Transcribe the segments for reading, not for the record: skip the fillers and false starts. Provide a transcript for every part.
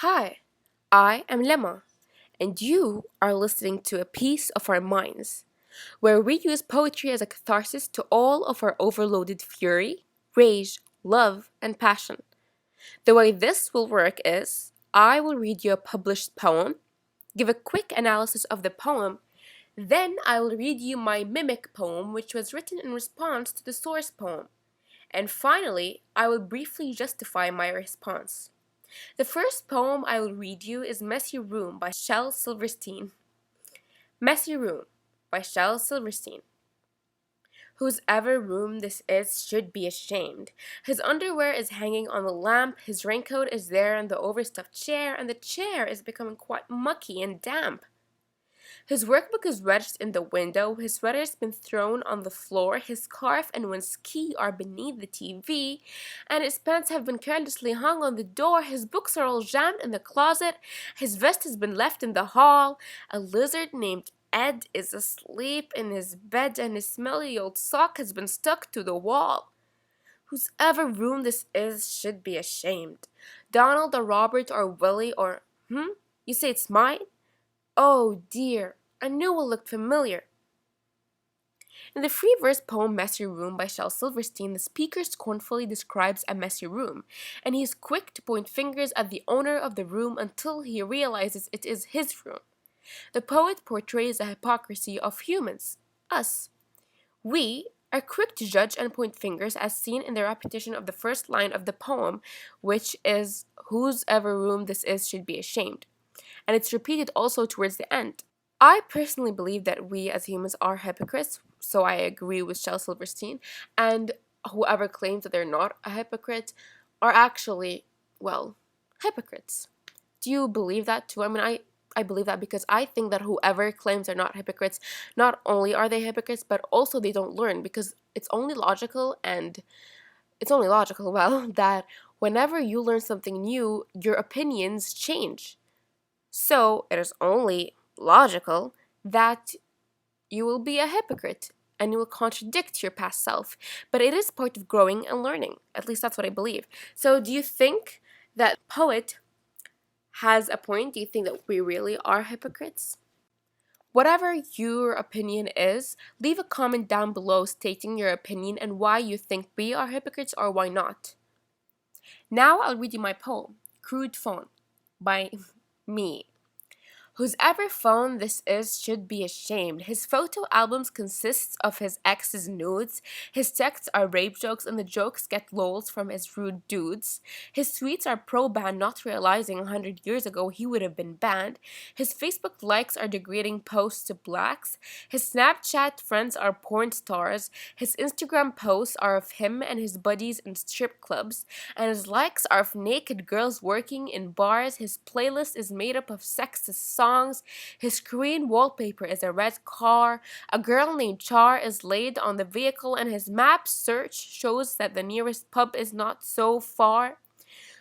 Hi, I am Lemma, and you are listening to A Piece of Our Minds, where we use poetry as a catharsis to all of our overloaded fury, rage, love, and passion. The way this will work is I will read you a published poem, give a quick analysis of the poem, then I will read you my mimic poem, which was written in response to the source poem, and finally, I will briefly justify my response. The first poem I will read you is Messy Room by Shel Silverstein. Messy Room by Shel Silverstein. Whose ever room this is should be ashamed. His underwear is hanging on the lamp, his raincoat is there in the overstuffed chair, and the chair is becoming quite mucky and damp. His workbook is wedged in the window, his sweater's been thrown on the floor, his scarf and one ski are beneath the TV, and his pants have been carelessly hung on the door, his books are all jammed in the closet, his vest has been left in the hall, a lizard named Ed is asleep in his bed, and his smelly old sock has been stuck to the wall. Whose ever room this is should be ashamed. Donald or Robert or Willie or, You say it's mine? Oh dear, I knew it looked familiar. In the free verse poem Messy Room by Shel Silverstein, the speaker scornfully describes a messy room, and he is quick to point fingers at the owner of the room until he realizes it is his room. The poet portrays the hypocrisy of humans, us. We are quick to judge and point fingers as seen in the repetition of the first line of the poem, which is, whose ever room this is should be ashamed, and it's repeated also towards the end. I personally believe that we as humans are hypocrites, so I agree with Shel Silverstein, and whoever claims that they're not a hypocrite are actually, well, hypocrites. Do you believe that too? I believe that because I think that whoever claims they're not hypocrites, not only are they hypocrites, but also they don't learn because well, that whenever you learn something new, your opinions change. So it is only logical that you will be a hypocrite and you will contradict your past self. But it is part of growing and learning. At least that's what I believe. So do you think that poet has a point? Do you think that we really are hypocrites? Whatever your opinion is, leave a comment down below stating your opinion and why you think we are hypocrites or why not. Now I'll read you my poem, Crude Phone, by me. Whosever phone this is should be ashamed. His photo albums consists of his ex's nudes. His texts are rape jokes and the jokes get lols from his rude dudes. His tweets are pro-ban, not realizing 100 years ago he would have been banned. His Facebook likes are degrading posts to blacks. His Snapchat friends are porn stars. His Instagram posts are of him and his buddies in strip clubs. And his likes are of naked girls working in bars. His playlist is made up of sexist songs. His screen wallpaper is a red car. A girl named Char is laid on the vehicle, and his map search shows that the nearest pub is not so far.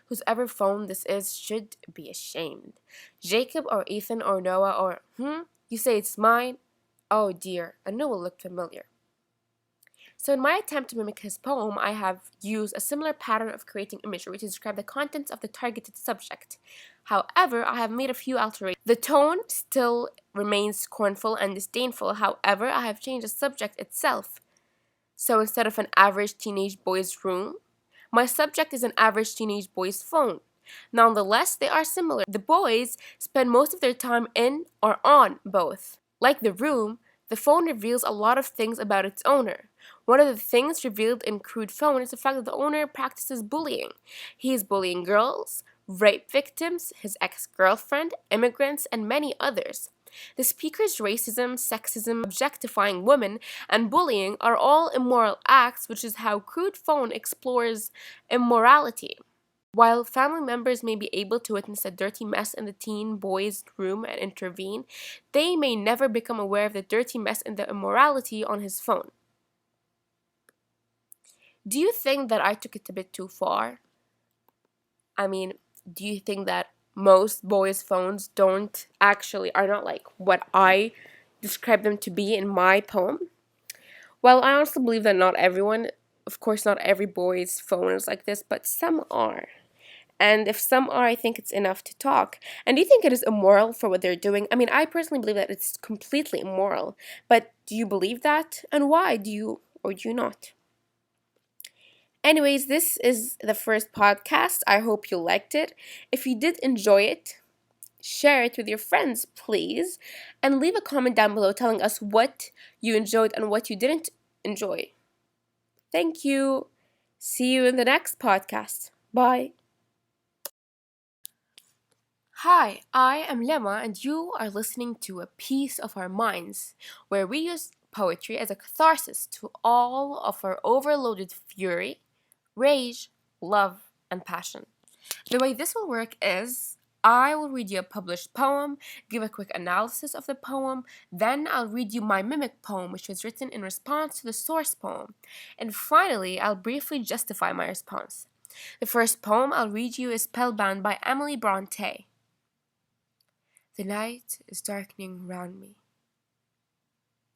Whosever phone this is should be ashamed. Jacob or Ethan or Noah or, You say it's mine? Oh dear, I knew it looked familiar. So in my attempt to mimic his poem, I have used a similar pattern of creating imagery to describe the contents of the targeted subject. However, I have made a few alterations. The tone still remains scornful and disdainful, however, I have changed the subject itself. So instead of an average teenage boy's room, my subject is an average teenage boy's phone. Nonetheless, they are similar. The boys spend most of their time in or on both. Like the room, the phone reveals a lot of things about its owner. One of the things revealed in Crude Phone is the fact that the owner practices bullying. He is bullying girls, rape victims, his ex-girlfriend, immigrants, and many others. The speaker's racism, sexism, objectifying women, and bullying are all immoral acts, which is how Crude Phone explores immorality. While family members may be able to witness a dirty mess in the teen boy's room and intervene, they may never become aware of the dirty mess and the immorality on his phone. Do you think that I took it a bit too far? Do you think that most boys' phones are not like what I describe them to be in my poem? Well, I honestly believe that not everyone, of course, not every boy's phone is like this, but some are. And if some are, I think it's enough to talk. And do you think it is immoral for what they're doing? I mean, I personally believe that it's completely immoral. But do you believe that? And why do you or do you not? Anyways, this is the first podcast. I hope you liked it. If you did enjoy it, share it with your friends, please. And leave a comment down below telling us what you enjoyed and what you didn't enjoy. Thank you. See you in the next podcast. Bye. Hi, I am Lema, and you are listening to A Piece of Our Minds, where we use poetry as a catharsis to all of our overloaded fury, rage, love, and passion. The way this will work is I will read you a published poem, give a quick analysis of the poem, then I'll read you my mimic poem, which was written in response to the source poem, and finally, I'll briefly justify my response. The first poem I'll read you is Spellbound by Emily Bronte. The night is darkening round me.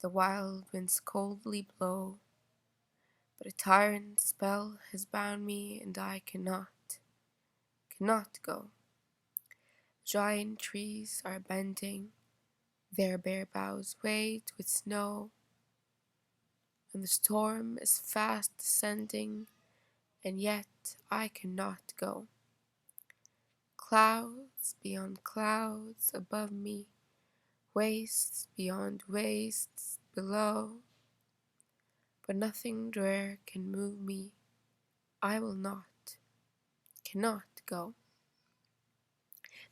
The wild winds coldly blow, but a tyrant spell has bound me, and I cannot go. Giant trees are bending, their bare boughs weighted with snow, and the storm is fast descending, and yet I cannot go. Clouds beyond clouds above me, wastes beyond wastes below, but nothing rare can move me. I will not, cannot go.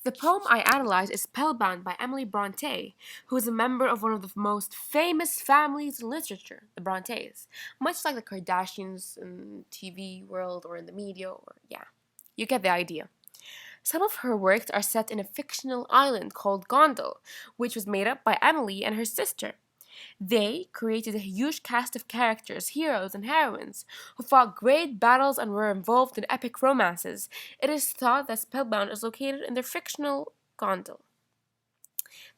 The poem I analyze is Spellbound by Emily Bronte, who is a member of one of the most famous families in literature, the Brontes, much like the Kardashians in TV world or in the media, or yeah, you get the idea. Some of her works are set in a fictional island called Gondal, which was made up by Emily and her sister. They created a huge cast of characters, heroes, and heroines who fought great battles and were involved in epic romances. It is thought that Spellbound is located in their fictional Gondal.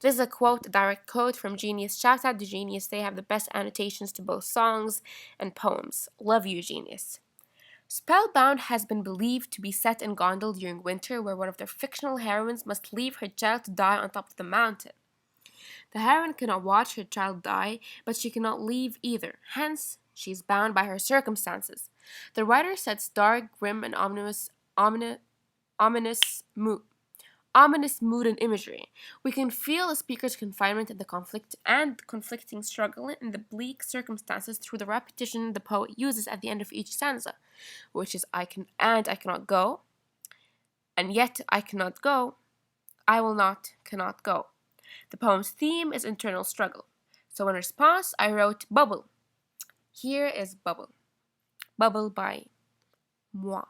This is a quote, a direct quote from Genius. Shout out to Genius. They have the best annotations to both songs and poems. Love you, Genius. Spellbound has been believed to be set in Gondal during winter, where one of their fictional heroines must leave her child to die on top of the mountain. The heroine cannot watch her child die, but she cannot leave either. Hence, she is bound by her circumstances. The writer sets dark, grim, and ominous mood. Ominous mood and imagery. We can feel the speaker's confinement and the conflict and conflicting struggle in the bleak circumstances through the repetition the poet uses at the end of each stanza, which is I cannot go, and yet I cannot go, I will not, cannot go. The poem's theme is internal struggle. So in response, I wrote Bubble. Here is Bubble. Bubble by moi.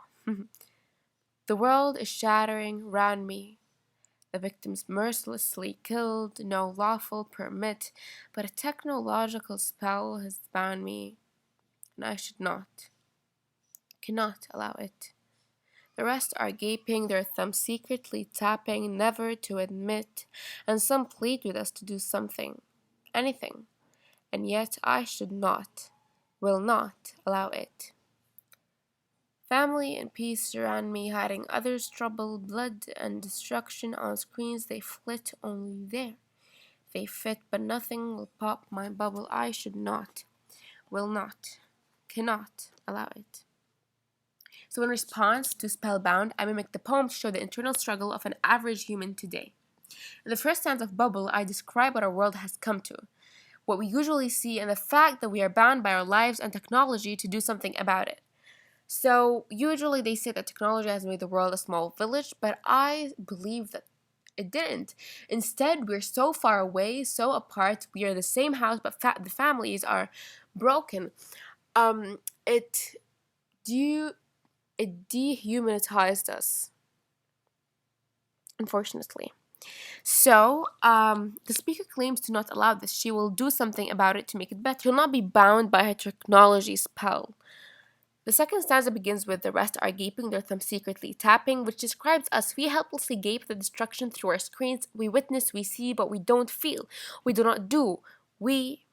The world is shattering round me. The victims mercilessly killed, no lawful permit, but a technological spell has bound me, and I should not, cannot allow it. The rest are gaping, their thumbs secretly tapping, never to admit, and some plead with us to do something, anything, and yet I should not, will not allow it. Family and peace surround me, hiding others' trouble, blood and destruction on screens. They flit only there. They fit, but nothing will pop my bubble. I should not, will not, cannot allow it. So in response to Spellbound, I mimic the poem to show the internal struggle of an average human today. In the first stanza of Bubble, I describe what our world has come to, what we usually see, and the fact that we are bound by our lives and technology to do something about it. So usually they say that technology has made the world a small village, but I believe that it didn't. Instead, we're so far away, so apart. We are the same house, but the families are broken. It dehumanized us, unfortunately. So, the speaker claims to not allow this. She will do something about it to make it better. She'll not be bound by her technology spell. The second stanza begins with the rest are gaping, their thumbs secretly tapping, which describes us. We helplessly gape the destruction through our screens. We witness, we see, but we don't feel. We do not do. We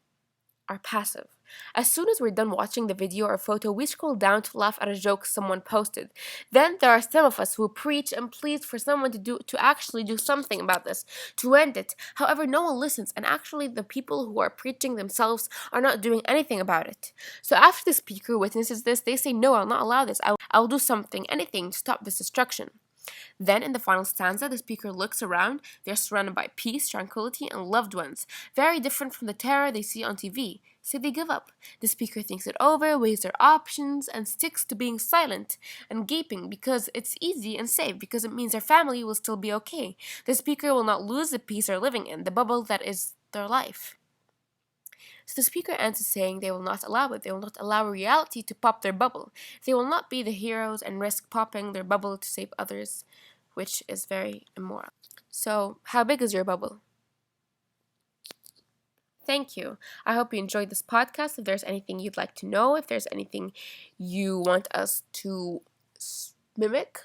are passive. As soon as we're done watching the video or photo, we scroll down to laugh at a joke someone posted. Then there are some of us who preach and plead for someone to actually do something about this, to end it. However, no one listens, and actually the people who are preaching themselves are not doing anything about it. So after the speaker witnesses this, they say, "No, I'll not allow this. I'll do something, anything to stop this destruction." Then, in the final stanza, the speaker looks around. They're surrounded by peace, tranquility, and loved ones, very different from the terror they see on TV. So they give up. The speaker thinks it over, weighs their options, and sticks to being silent and gaping because it's easy and safe, because it means their family will still be okay. The speaker will not lose the peace they're living in, the bubble that is their life. So the speaker ends saying they will not allow it. They will not allow reality to pop their bubble. They will not be the heroes and risk popping their bubble to save others, which is very immoral. So, how big is your bubble? Thank you. I hope you enjoyed this podcast. If there's anything you'd like to know, if there's anything you want us to mimic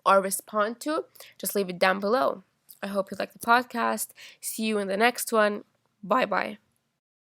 or respond to, just leave it down below. I hope you like the podcast. See you in the next one. Bye bye.